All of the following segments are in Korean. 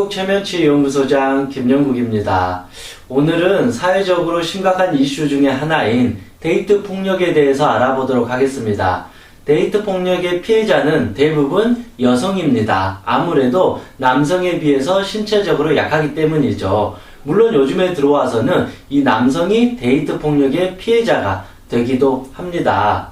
한국최면치연구소장 김영국입니다. 오늘은 사회적으로 심각한 이슈 중에 하나인 데이트 폭력에 대해서 알아보도록 하겠습니다. 데이트 폭력의 피해자는 대부분 여성입니다. 아무래도 남성에 비해서 신체적으로 약하기 때문이죠. 물론 요즘에 들어와서는 이 남성이 데이트 폭력의 피해자가 되기도 합니다.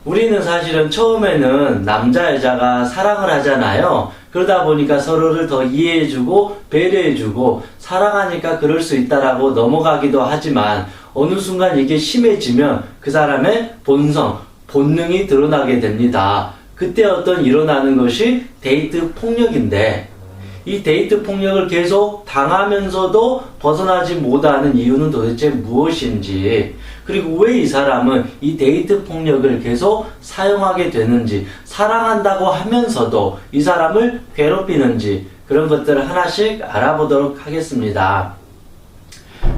우리는 사실은 처음에는 남자 여자가 사랑을 하잖아요. 그러다 보니까 서로를 더 이해해주고 배려해주고 사랑하니까 그럴 수 있다라고 넘어가기도 하지만 어느 순간 이게 심해지면 그 사람의 본성, 본능이 드러나게 됩니다. 그때 일어나는 것이 데이트 폭력인데, 이 데이트 폭력을 계속 당하면서도 벗어나지 못하는 이유는 도대체 무엇인지, 그리고 왜 이 사람은 이 데이트 폭력을 계속 사용하게 되는지, 사랑한다고 하면서도 이 사람을 괴롭히는지, 그런 것들을 하나씩 알아보도록 하겠습니다.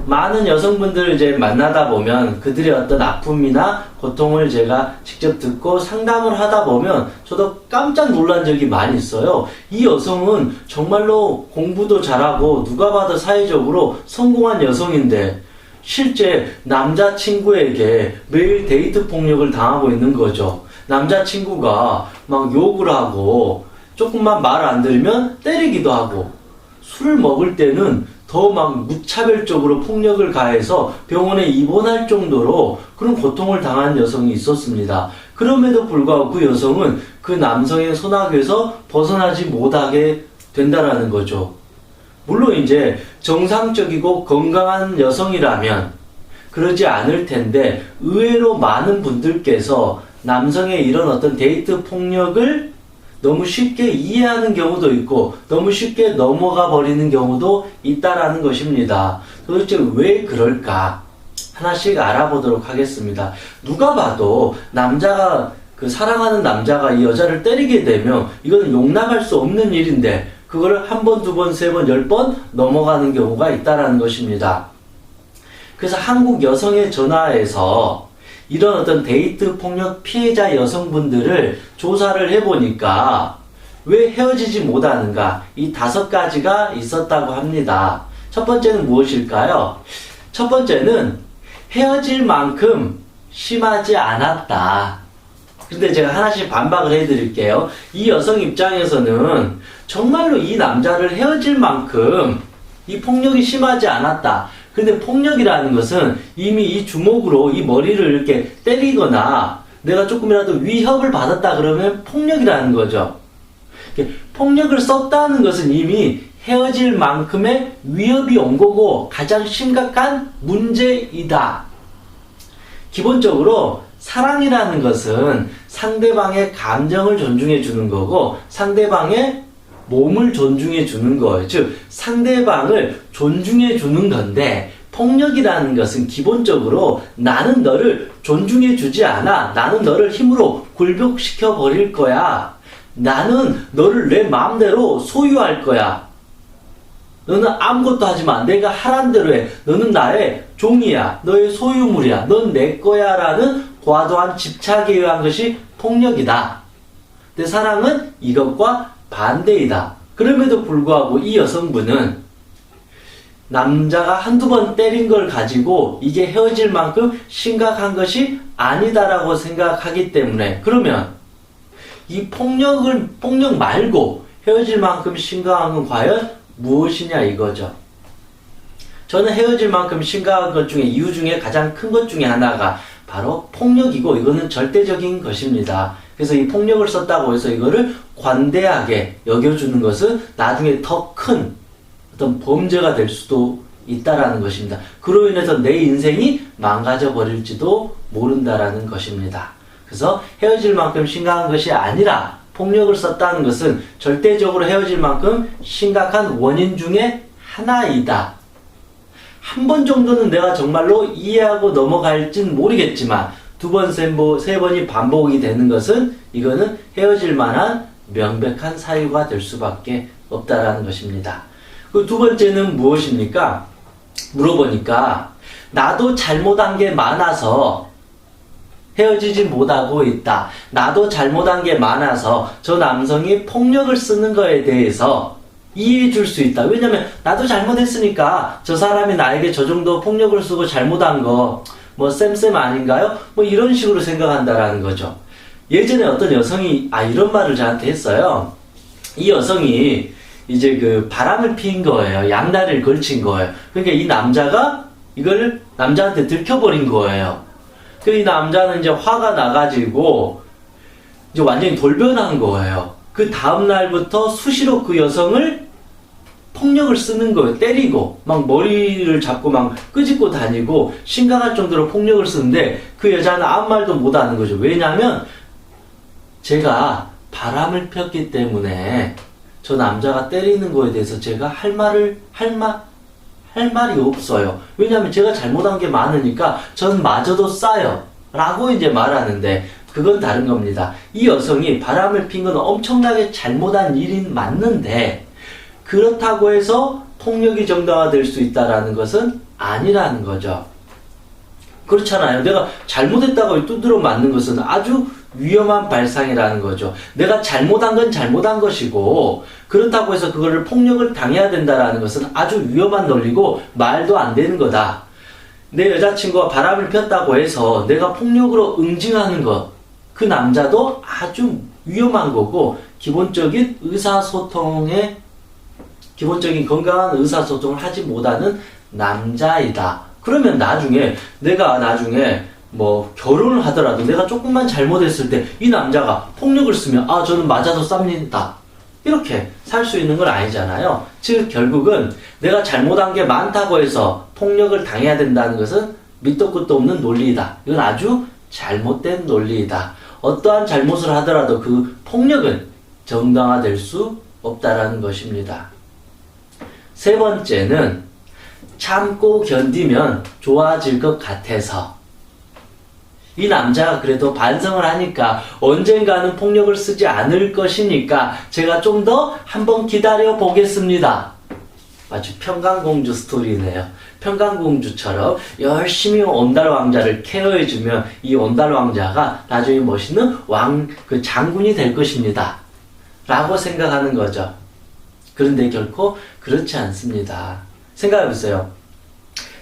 많은 여성분들을 이제 만나다 보면 그들의 어떤 아픔이나 고통을 제가 직접 듣고 상담을 하다 보면 저도 깜짝 놀란 적이 많이 있어요. 이 여성은 정말로 공부도 잘하고 누가 봐도 사회적으로 성공한 여성인데 실제 남자친구에게 매일 데이트 폭력을 당하고 있는 거죠. 남자친구가 막 욕을 하고 조금만 말 안 들으면 때리기도 하고 술을 먹을 때는 더 막 무차별적으로 폭력을 가해서 병원에 입원할 정도로 그런 고통을 당한 여성이 있었습니다. 그럼에도 불구하고 그 여성은 그 남성의 손아귀에서 벗어나지 못하게 된다라는 거죠. 물론 이제 정상적이고 건강한 여성이라면 그러지 않을 텐데 의외로 많은 분들께서 남성의 이런 어떤 데이트 폭력을 너무 쉽게 이해하는 경우도 있고 너무 쉽게 넘어가 버리는 경우도 있다라는 것입니다. 도대체 왜 그럴까? 하나씩 알아보도록 하겠습니다. 누가 봐도 남자가 사랑하는 남자가 이 여자를 때리게 되면 이거는 용납할 수 없는 일인데 그거를 한 번, 두 번, 세 번, 10번 넘어가는 경우가 있다라는 것입니다. 그래서 한국 여성의 전화에서 이런 어떤 데이트 폭력 피해자 여성분들을 조사를 해보니까 왜 헤어지지 못하는가, 이 5가지가 있었다고 합니다. 첫 번째는 무엇일까요? 첫 번째는 헤어질 만큼 심하지 않았다. 근데 제가 하나씩 반박을 해드릴게요. 이 여성 입장에서는 정말로 이 남자를 헤어질 만큼 이 폭력이 심하지 않았다. 근데 폭력이라는 것은 이미 이 주먹으로 이 머리를 이렇게 때리거나 내가 조금이라도 위협을 받았다 그러면 폭력이라는 거죠. 폭력을 썼다는 것은 이미 헤어질 만큼의 위협이 온 거고 가장 심각한 문제이다. 기본적으로 사랑이라는 것은 상대방의 감정을 존중해 주는 거고 상대방의 몸을 존중해 주는 거예요. 즉 상대방을 존중해 주는 건데 폭력이라는 것은 기본적으로 나는 너를 존중해 주지 않아. 나는 너를 힘으로 굴복시켜 버릴 거야. 나는 너를 내 마음대로 소유할 거야. 너는 아무것도 하지 마. 내가 하란 대로 해. 너는 나의 종이야. 너의 소유물이야. 넌 내 거야. 라는 과도한 집착에 의한 것이 폭력이다. 내 사랑은 이것과 반대이다. 그럼에도 불구하고 이 여성분은 남자가 한두 번 때린 걸 가지고 이게 헤어질 만큼 심각한 것이 아니다라고 생각하기 때문에 그러면 이 폭력 말고 헤어질 만큼 심각한 건 과연 무엇이냐 이거죠. 저는 헤어질 만큼 심각한 것 중에 이유 중에 가장 큰 것 중에 하나가 바로 폭력이고 이거는 절대적인 것입니다. 그래서 이 폭력을 썼다고 해서 이거를 관대하게 여겨주는 것은 나중에 더 큰 어떤 범죄가 될 수도 있다라는 것입니다. 그로 인해서 내 인생이 망가져 버릴지도 모른다라는 것입니다. 그래서 헤어질 만큼 심각한 것이 아니라 폭력을 썼다는 것은 절대적으로 헤어질 만큼 심각한 원인 중에 하나이다. 한 번 정도는 내가 정말로 이해하고 넘어갈진 모르겠지만 두 번, 세 번이 반복이 되는 것은 이거는 헤어질 만한 명백한 사유가 될 수밖에 없다라는 것입니다. 그 두 번째는 무엇입니까? 물어보니까 나도 잘못한 게 많아서 헤어지지 못하고 있다. 나도 잘못한 게 많아서 저 남성이 폭력을 쓰는 거에 대해서 이해해 줄 수 있다. 왜냐면 나도 잘못했으니까 저 사람이 나에게 저 정도 폭력을 쓰고 잘못한 거 뭐 쌤 아닌가요? 뭐 이런 식으로 생각한다라는 거죠. 예전에 어떤 여성이 이런 말을 저한테 했어요. 이 여성이 이제 그 바람을 피운 거예요. 양다리를 걸친 거예요. 그러니까 이 남자가 이걸 남자한테 들켜버린 거예요. 그 이 남자는 이제 화가 나가지고 이제 완전히 돌변한 거예요. 그 다음날부터 수시로 그 여성을 폭력을 쓰는 거예요. 때리고 막 머리를 잡고 막 끄집고 다니고 심각할 정도로 폭력을 쓰는데 그 여자는 아무 말도 못 하는 거죠. 왜냐하면 제가 바람을 폈기 때문에 저 남자가 때리는 거에 대해서 제가 할 말이 없어요. 왜냐하면 제가 잘못한 게 많으니까 전 마저도 싸요. 라고 이제 말하는데 그건 다른 겁니다. 이 여성이 바람을 핀 건 엄청나게 잘못한 일인 맞는데 그렇다고 해서 폭력이 정당화될 수 있다라는 것은 아니라는 거죠. 그렇잖아요. 내가 잘못했다고 두드러 맞는 것은 아주 위험한 발상이라는 거죠. 내가 잘못한 건 잘못한 것이고 그렇다고 해서 그거를 폭력을 당해야 된다라는 것은 아주 위험한 논리고 말도 안 되는 거다. 내 여자친구가 바람을 폈다고 해서 내가 폭력으로 응징하는 것, 그 남자도 아주 위험한 거고 기본적인 건강한 의사소통을 하지 못하는 남자이다. 그러면 내가 나중에 뭐 결혼을 하더라도 내가 조금만 잘못했을 때 이 남자가 폭력을 쓰면 저는 맞아도 쌉니다. 이렇게 살 수 있는 건 아니잖아요. 즉 결국은 내가 잘못한 게 많다고 해서 폭력을 당해야 된다는 것은 밑도 끝도 없는 논리이다. 이건 아주 잘못된 논리이다. 어떠한 잘못을 하더라도 그 폭력은 정당화될 수 없다라는 것입니다. 세 번째는 참고 견디면 좋아질 것 같아서. 이 남자가 그래도 반성을 하니까 언젠가는 폭력을 쓰지 않을 것이니까 제가 좀 더 한번 기다려 보겠습니다. 마치 평강공주 스토리네요. 평강공주처럼 열심히 온달 왕자를 케어해주면 이 온달 왕자가 나중에 멋있는 장군이 될 것입니다. 라고 생각하는 거죠. 그런데 결코 그렇지 않습니다. 생각해보세요.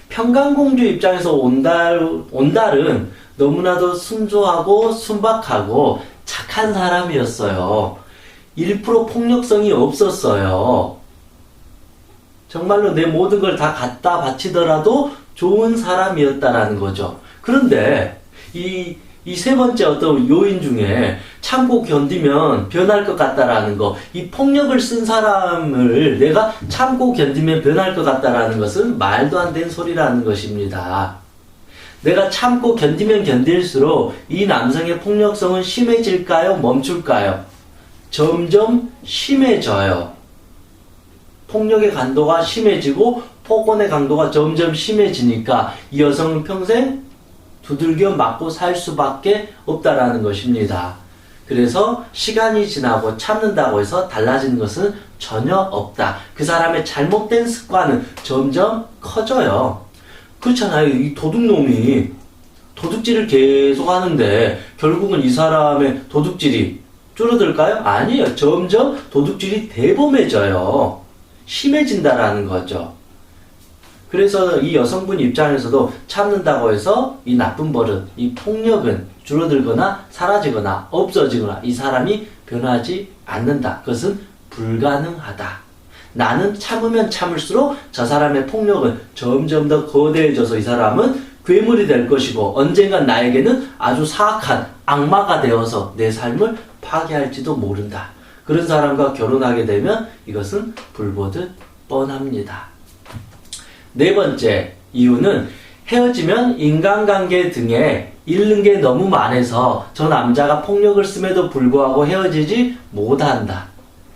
평강공주 입장에서 온달은 너무나도 순조하고 순박하고 착한 사람이었어요. 1% 폭력성이 없었어요. 정말로 내 모든 걸 다 갖다 바치더라도 좋은 사람이었다라는 거죠. 그런데 이 세 번째 어떤 요인 중에 참고 견디면 변할 것 같다라는 거, 이 폭력을 쓴 사람을 내가 참고 견디면 변할 것 같다라는 것은 말도 안 되는 소리라는 것입니다. 내가 참고 견디면 견딜수록 이 남성의 폭력성은 심해질까요? 멈출까요? 점점 심해져요. 폭력의 강도가 심해지고 폭언의 강도가 점점 심해지니까 이 여성은 평생 두들겨 맞고 살 수밖에 없다라는 것입니다. 그래서 시간이 지나고 참는다고 해서 달라지는 것은 전혀 없다. 그 사람의 잘못된 습관은 점점 커져요. 그렇잖아요. 이 도둑놈이 도둑질을 계속 하는데 결국은 이 사람의 도둑질이 줄어들까요? 아니에요. 점점 도둑질이 대범해져요. 심해진다라는 거죠. 그래서 이 여성분 입장에서도 참는다고 해서 이 나쁜 버릇, 이 폭력은 줄어들거나 사라지거나 없어지거나 이 사람이 변하지 않는다. 그것은 불가능하다. 나는 참으면 참을수록 저 사람의 폭력은 점점 더 거대해져서 이 사람은 괴물이 될 것이고 언젠간 나에게는 아주 사악한 악마가 되어서 내 삶을 파괴할지도 모른다. 그런 사람과 결혼하게 되면 이것은 불보듯 뻔합니다. 네 번째 이유는 헤어지면 인간관계 등에 잃는 게 너무 많아서 저 남자가 폭력을 씀에도 불구하고 헤어지지 못한다.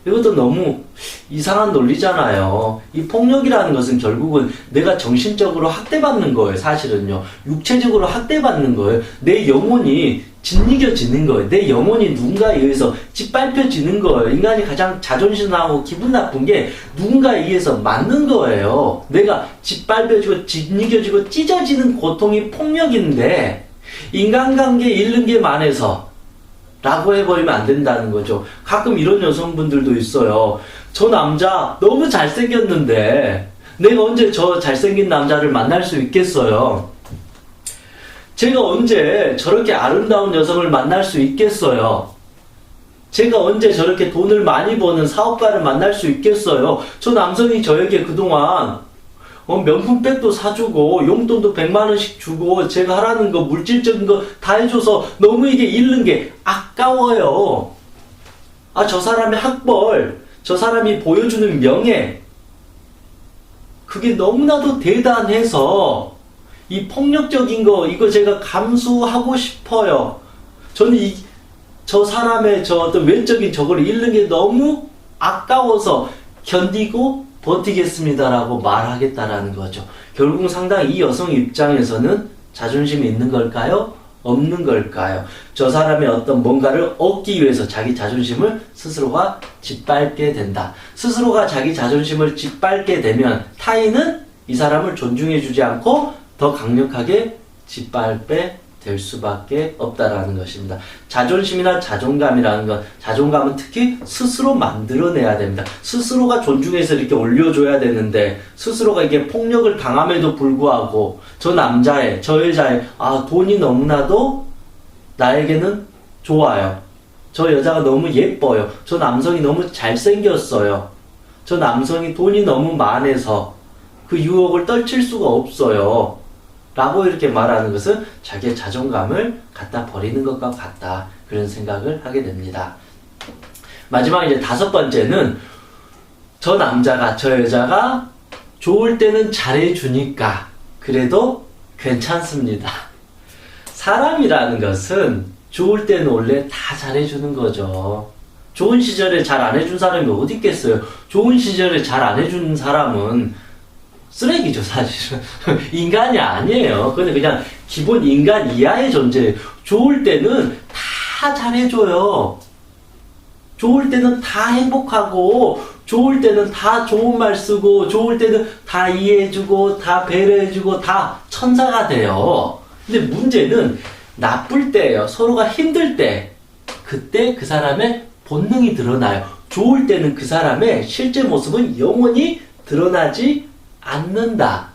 이것도 너무 이상한 논리잖아요. 이 폭력이라는 것은 결국은 내가 정신적으로 학대받는 거예요. 사실은요. 육체적으로 학대받는 거예요. 내 영혼이 짓이겨지는 거예요. 내 영혼이 누군가에 의해서 짓밟혀지는 거예요. 인간이 가장 자존심 상하고 기분 나쁜 게 누군가에 의해서 맞는 거예요. 내가 짓밟혀지고 짓이겨지고 찢어지는 고통이 폭력인데 인간관계 잃는 게 많아서 라고 해버리면 안 된다는 거죠. 가끔 이런 여성분들도 있어요. 저 남자 너무 잘생겼는데 내가 언제 저 잘생긴 남자를 만날 수 있겠어요? 제가 언제 저렇게 아름다운 여성을 만날 수 있겠어요? 제가 언제 저렇게 돈을 많이 버는 사업가를 만날 수 있겠어요? 저 남성이 저에게 그동안 명품백도 사주고 용돈도 100만원씩 주고 제가 하라는 거 물질적인 거 다 해줘서 너무 이게 잃는 게 아까워요. 아, 저 사람의 학벌, 저 사람이 보여주는 명예, 그게 너무나도 대단해서 이 폭력적인 거 이거 제가 감수하고 싶어요. 저는 저 사람의 저 어떤 외적인 저걸 잃는 게 너무 아까워서 견디고 버티겠습니다라고 말하겠다라는 거죠. 결국 상당히 이 여성 입장에서는 자존심이 있는 걸까요? 없는 걸까요? 저 사람의 어떤 뭔가를 얻기 위해서 자기 자존심을 스스로가 짓밟게 된다. 스스로가 자기 자존심을 짓밟게 되면 타인은 이 사람을 존중해주지 않고 더 강력하게 짓밟게 될 수밖에 없다라는 것입니다. 자존심이나 자존감이라는 건, 자존감은 특히 스스로 만들어내야 됩니다. 스스로가 존중해서 이렇게 올려줘야 되는데 스스로가 이게 폭력을 당함에도 불구하고 저 남자의, 저 여자의 돈이 너무나도 나에게는 좋아요. 저 여자가 너무 예뻐요. 저 남성이 너무 잘생겼어요. 저 남성이 돈이 너무 많아서 그 유혹을 떨칠 수가 없어요. 라고 이렇게 말하는 것은 자기의 자존감을 갖다 버리는 것과 같다. 그런 생각을 하게 됩니다. 마지막 이제 5번째는 저 남자가, 저 여자가 좋을 때는 잘해주니까 그래도 괜찮습니다. 사람이라는 것은 좋을 때는 원래 다 잘해주는 거죠. 좋은 시절에 잘 안 해준 사람이 어디 있겠어요? 좋은 시절에 잘 안 해준 사람은 쓰레기죠, 사실은. 인간이 아니에요. 근데 그냥 기본 인간 이하의 존재예요. 좋을 때는 다 잘해줘요. 좋을 때는 다 행복하고, 좋을 때는 다 좋은 말 쓰고, 좋을 때는 다 이해해주고, 다 배려해주고, 다 천사가 돼요. 근데 문제는 나쁠 때예요. 서로가 힘들 때. 그때 그 사람의 본능이 드러나요. 좋을 때는 그 사람의 실제 모습은 영원히 드러나지 않는다.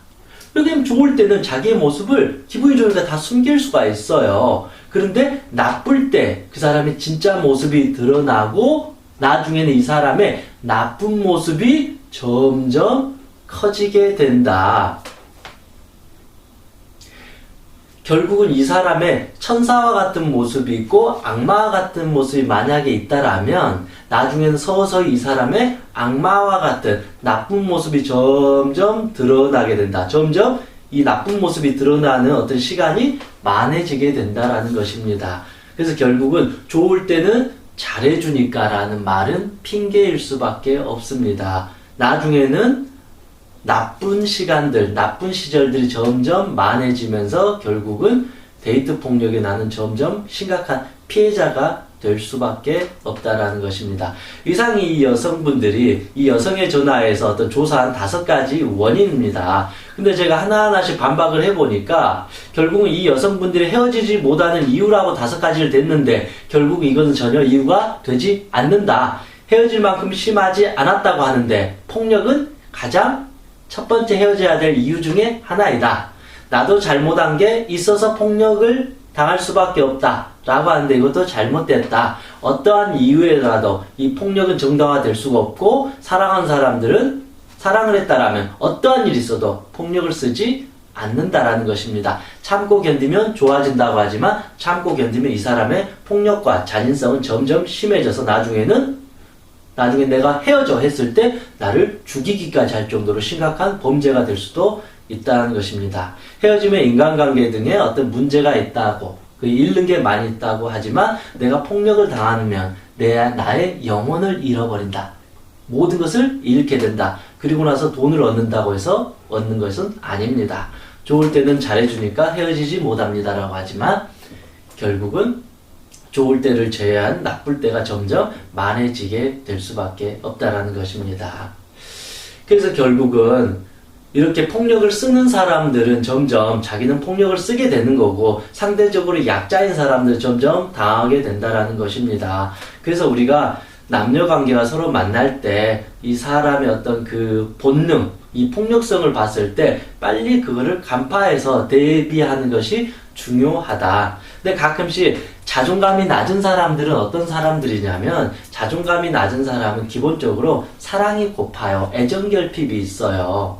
왜냐면 좋을 때는 자기의 모습을 기분이 좋으니까 다 숨길 수가 있어요. 그런데 나쁠 때 그 사람의 진짜 모습이 드러나고 나중에는 이 사람의 나쁜 모습이 점점 커지게 된다. 결국은 이 사람의 천사와 같은 모습이 있고 악마와 같은 모습이 만약에 있다라면 나중에는 서서히 이 사람의 악마와 같은 나쁜 모습이 점점 드러나게 된다. 점점 이 나쁜 모습이 드러나는 어떤 시간이 많아지게 된다라는 것입니다. 그래서 결국은 좋을 때는 잘해주니까 라는 말은 핑계일 수밖에 없습니다. 나중에는 나쁜 시간들, 나쁜 시절들이 점점 많아지면서 결국은 데이트 폭력에 나는 점점 심각한 피해자가 될 수밖에 없다라는 것입니다. 이상 이 여성분들이 이 여성의 전화에서 어떤 조사한 5가지 원인입니다. 근데 제가 하나하나씩 반박을 해보니까 결국은 이 여성분들이 헤어지지 못하는 이유라고 5가지를 댔는데 결국 이것은 전혀 이유가 되지 않는다. 헤어질 만큼 심하지 않았다고 하는데 폭력은 가장 첫 번째 헤어져야 될 이유 중에 하나이다. 나도 잘못한 게 있어서 폭력을 당할 수밖에 없다. 라고 하는데 이것도 잘못됐다. 어떠한 이유에라도 이 폭력은 정당화될 수가 없고 사랑한 사람들은 사랑을 했다라면 어떠한 일이 있어도 폭력을 쓰지 않는다라는 것입니다. 참고 견디면 좋아진다고 하지만 참고 견디면 이 사람의 폭력과 잔인성은 점점 심해져서 나중에 내가 헤어져 했을 때 나를 죽이기까지 할 정도로 심각한 범죄가 될 수도 있다는 것입니다. 헤어짐의 인간관계 등에 어떤 문제가 있다고 잃는 게 많이 있다고 하지만 내가 폭력을 당하면 나의 영혼을 잃어버린다. 모든 것을 잃게 된다. 그리고 나서 돈을 얻는다고 해서 얻는 것은 아닙니다. 좋을 때는 잘해주니까 헤어지지 못합니다라고 하지만 결국은 좋을 때를 제외한 나쁠 때가 점점 많아지게 될 수밖에 없다라는 것입니다. 그래서 결국은 이렇게 폭력을 쓰는 사람들은 점점 자기는 폭력을 쓰게 되는 거고 상대적으로 약자인 사람들은 점점 당하게 된다라는 것입니다. 그래서 우리가 남녀 관계가 서로 만날 때 이 사람의 어떤 그 본능, 이 폭력성을 봤을 때 빨리 그거를 간파해서 대비하는 것이 중요하다. 근데 가끔씩 자존감이 낮은 사람들은 어떤 사람들이냐면, 자존감이 낮은 사람은 기본적으로 사랑이 고파요. 애정결핍이 있어요.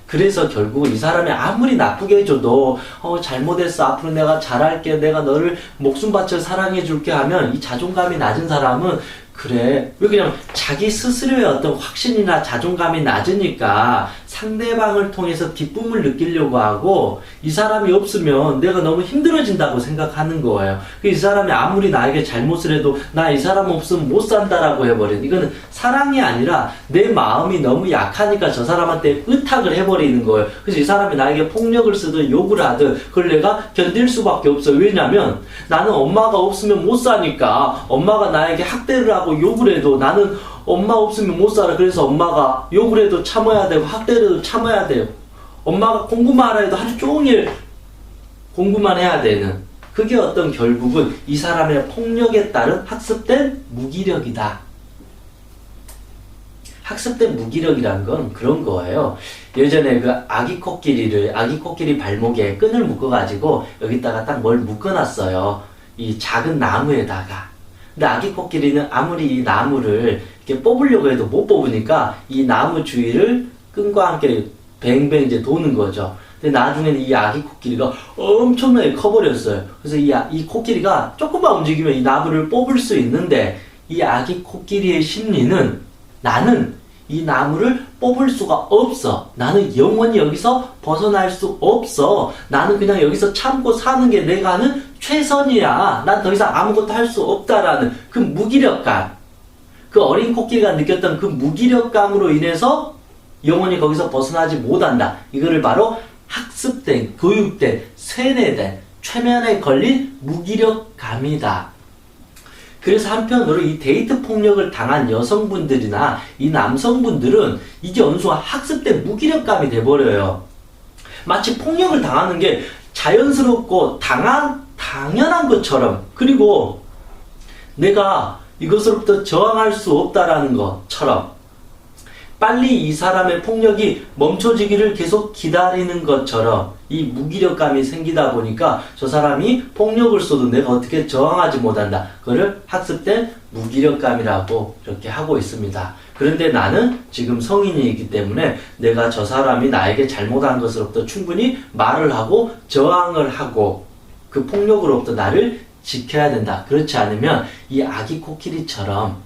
그래서 결국 이 사람이 아무리 나쁘게 해줘도 잘못했어, 앞으로 내가 잘할게, 내가 너를 목숨 바쳐 사랑해줄게 하면, 이 자존감이 낮은 사람은 그래, 왜 그냥 자기 스스로의 어떤 확신이나 자존감이 낮으니까 상대방을 통해서 기쁨을 느끼려고 하고, 이 사람이 없으면 내가 너무 힘들어진다고 생각하는 거예요. 이 사람이 아무리 나에게 잘못을 해도 나 이 사람 없으면 못 산다라고 해버린, 이거는 사랑이 아니라 내 마음이 너무 약하니까 저 사람한테 의탁을 해버리는 거예요. 그래서 이 사람이 나에게 폭력을 쓰든 욕을 하든 그걸 내가 견딜 수밖에 없어요. 왜냐면 나는 엄마가 없으면 못 사니까. 엄마가 나에게 학대를 하고 욕을 해도 나는 엄마 없으면 못 살아. 그래서 엄마가 욕을 해도 참아야 되고 학대를 해도 참아야 돼요. 엄마가 공부만 하라 해도 하루 종일 공부만 해야 되는, 그게 어떤 결국은 이 사람의 폭력에 따른 학습된 무기력이다. 학습된 무기력이란 건 그런 거예요. 예전에 그 아기 코끼리 발목에 끈을 묶어가지고 여기다가 딱 뭘 묶어놨어요. 이 작은 나무에다가. 근데 아기 코끼리는 아무리 이 나무를 이렇게 뽑으려고 해도 못 뽑으니까 이 나무 주위를 끈과 함께 뱅뱅 이제 도는 거죠. 근데 나중에는 이 아기 코끼리가 엄청나게 커버렸어요. 그래서 이 코끼리가 조금만 움직이면 이 나무를 뽑을 수 있는데, 이 아기 코끼리의 심리는 나는 이 나무를 뽑을 수가 없어. 나는 영원히 여기서 벗어날 수 없어. 나는 그냥 여기서 참고 사는 게 내가 하는 최선이야. 난 더 이상 아무것도 할 수 없다라는 그 무기력감. 그 어린 코끼리가 느꼈던 그 무기력감으로 인해서 영원히 거기서 벗어나지 못한다. 이거를 바로 학습된, 교육된, 세뇌된, 최면에 걸린 무기력감이다. 그래서 한편으로 이 데이트 폭력을 당한 여성분들이나 이 남성분들은 이게 어느 순간 학습된 무기력감이 돼버려요. 마치 폭력을 당하는 게 자연스럽고 당연한 것처럼, 그리고 내가 이것으로부터 저항할 수 없다라는 것처럼, 빨리 이 사람의 폭력이 멈춰지기를 계속 기다리는 것처럼 이 무기력감이 생기다 보니까 저 사람이 폭력을 쏘도 내가 어떻게 저항하지 못한다. 그거를 학습된 무기력감이라고 이렇게 하고 있습니다. 그런데 나는 지금 성인이기 때문에 내가 저 사람이 나에게 잘못한 것으로부터 충분히 말을 하고 저항을 하고 그 폭력으로부터 나를 지켜야 된다. 그렇지 않으면 이 아기 코끼리처럼,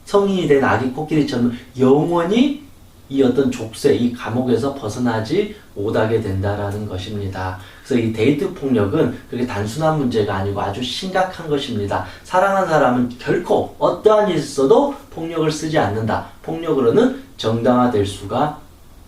성인이 된 아기 코끼리처럼 영원히 이 어떤 족쇄, 이 감옥에서 벗어나지 못하게 된다라는 것입니다. 그래서 이 데이트 폭력은 그렇게 단순한 문제가 아니고 아주 심각한 것입니다. 사랑하는 사람은 결코 어떠한 일이 있어도 폭력을 쓰지 않는다. 폭력으로는 정당화될 수가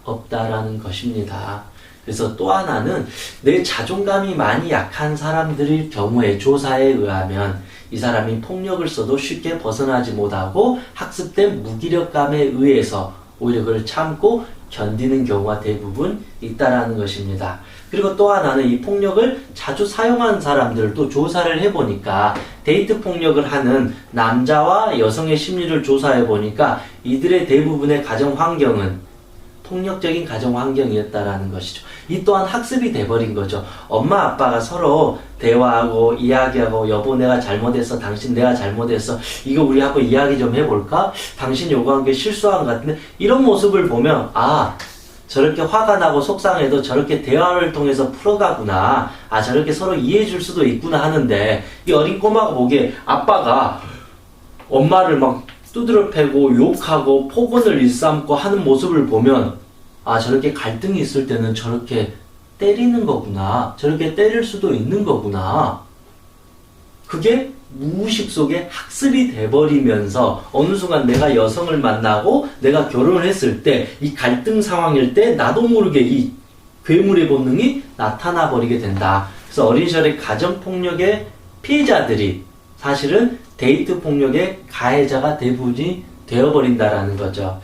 없다라는 것입니다. 그래서 또 하나는 내 자존감이 많이 약한 사람들의 경우에 조사에 의하면 이 사람이 폭력을 써도 쉽게 벗어나지 못하고 학습된 무기력감에 의해서 오히려 그걸 참고 견디는 경우가 대부분 있다라는 것입니다. 그리고 또 하나는 이 폭력을 자주 사용하는 사람들도 조사를 해보니까, 데이트 폭력을 하는 남자와 여성의 심리를 조사해보니까 이들의 대부분의 가정 환경은 폭력적인 가정 환경이었다라는 것이죠. 이 또한 학습이 돼버린 거죠. 엄마 아빠가 서로 대화하고 이야기하고, 여보 내가 잘못했어, 당신 내가 잘못했어, 이거 우리 한번 이야기 좀 해볼까? 당신 요구한 게 실수한 것 같은데, 이런 모습을 보면 저렇게 화가 나고 속상해도 저렇게 대화를 통해서 풀어가구나, 저렇게 서로 이해해 줄 수도 있구나 하는데, 이 어린 꼬마가 보기에 아빠가 엄마를 막 두드려 패고 욕하고 폭언을 일삼고 하는 모습을 보면, 저렇게 갈등이 있을 때는 저렇게 때리는 거구나, 저렇게 때릴 수도 있는 거구나. 그게 무의식 속에 학습이 돼버리면서 어느 순간 내가 여성을 만나고 내가 결혼을 했을 때 이 갈등 상황일 때 나도 모르게 이 괴물의 본능이 나타나 버리게 된다. 그래서 어린 시절의 가정폭력의 피해자들이 사실은 데이트 폭력의 가해자가 대부분이 되어버린다라는 거죠.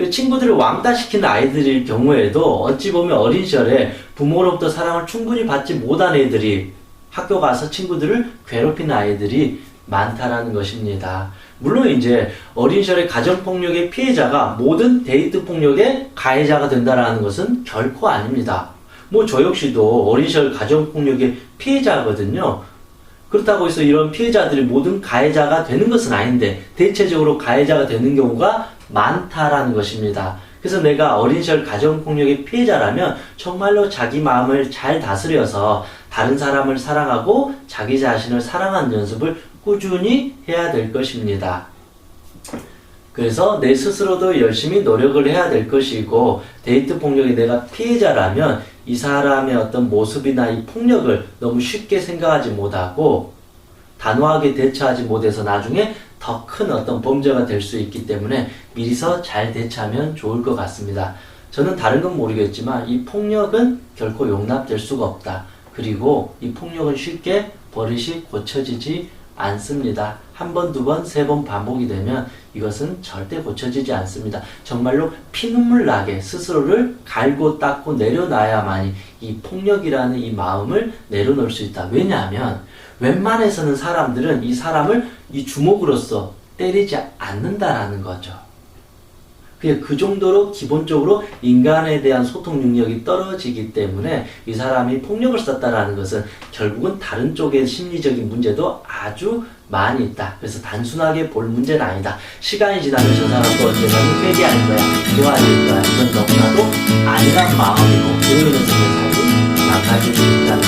친구들을 왕따시키는 아이들일 경우에도 어찌 보면 어린 시절에 부모로부터 사랑을 충분히 받지 못한 애들이 학교 가서 친구들을 괴롭히는 아이들이 많다라는 것입니다. 물론 이제 어린 시절의 가정폭력의 피해자가 모든 데이트 폭력의 가해자가 된다는 것은 결코 아닙니다. 뭐 저 역시도 어린 시절 가정폭력의 피해자거든요. 그렇다고 해서 이런 피해자들이 모든 가해자가 되는 것은 아닌데 대체적으로 가해자가 되는 경우가 많다라는 것입니다. 그래서 내가 어린 시절 가정폭력의 피해자라면 정말로 자기 마음을 잘 다스려서 다른 사람을 사랑하고 자기 자신을 사랑하는 연습을 꾸준히 해야 될 것입니다. 그래서 내 스스로도 열심히 노력을 해야 될 것이고, 데이트 폭력이 내가 피해자라면 이 사람의 어떤 모습이나 이 폭력을 너무 쉽게 생각하지 못하고 단호하게 대처하지 못해서 나중에 더 큰 어떤 범죄가 될 수 있기 때문에 미리서 잘 대처하면 좋을 것 같습니다. 저는 다른 건 모르겠지만 이 폭력은 결코 용납될 수가 없다. 그리고 이 폭력은 쉽게 버릇이 고쳐지지 않습니다. 한 번, 두 번, 세 번 반복이 되면 이것은 절대 고쳐지지 않습니다. 정말로 피눈물 나게 스스로를 갈고 닦고 내려놔야만이 이 폭력이라는 이 마음을 내려놓을 수 있다. 왜냐하면 웬만해서는 사람들은 이 사람을 이 주먹으로서 때리지 않는다라는 거죠. 그냥 그 정도로 기본적으로 인간에 대한 소통 능력이 떨어지기 때문에 이 사람이 폭력을 썼다라는 것은 결국은 다른 쪽의 심리적인 문제도 아주 많이 있다. 그래서 단순하게 볼 문제는 아니다. 시간이 지나면 저 사람도 언젠가는 회개할 거야, 좋아질 거야. 이건 너무나도 아니란 마음이고 그러면서 내 삶이 망가질 수 있다는